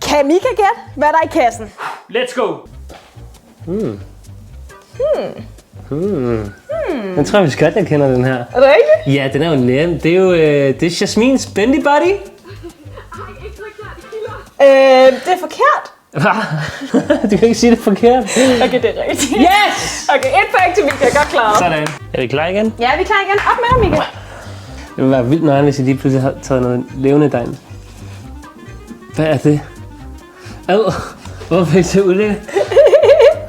Kan Mika gætte, hvad der er i kassen? Let's go! Jeg tror, vi godt, jeg kender den her. Er det rigtigt? Ja, den er jo nem. Det er jo det er Jasmins Bendy Body. Det er forkert. Du kan ikke sige det forkert. Okay, det er rigtigt. Yes! Okay, 1 point til Mika. Godt klaret. Sådan. Er vi klar igen? Ja, vi er klar igen. Op med dig, Mika. Det vil være vildt nøjeren, hvis jeg lige pludselig har taget noget levende derind. Hvad er det? Ad, hvorfor fik det ulækkert?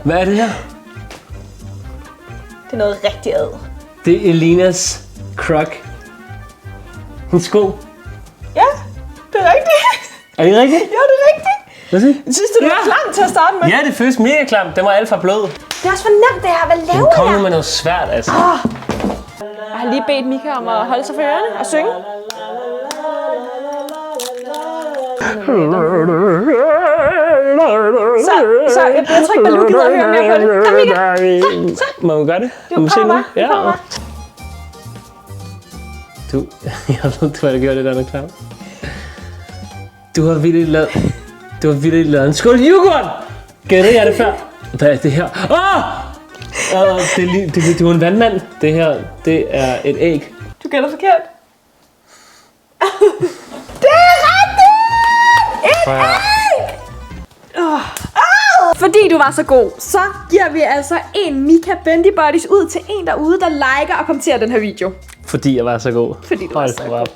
Hvad er det her? Det er noget rigtig ad. Det er Elinas Croc. En sko. Ja, det er rigtigt. Er det rigtigt? Jo, det er rigtigt. Hvad siger? Synes du, det var klamt til at starte med? Ja, det føles mega klamt. Den var alt for blød. Det er også for nemt, det her. Hvad laver Kom jeg? nu med noget svært, altså. Jeg har lige bedt Mika om at holde sig for ørerne og synge. Så jeg tror ikke, Baloo gider at høre mere på det. Kom, Mika. Så. Må man gøre det? Du kommer. Ja. Du, jeg ved, du har gjort det der noget klart. Du har vildt lavet en skål yoghurt! Gættede jeg det før? Hvad er det her? Det er en vandmand. Det her, det er et æg. Du gætter forkert. Det er rigtigt! Et æg! Fordi du var så god, så giver vi altså en Mika Bendy Buddies ud til en derude, der liker og kommenterer den her video. Fordi jeg var så god. Fordi du var så god.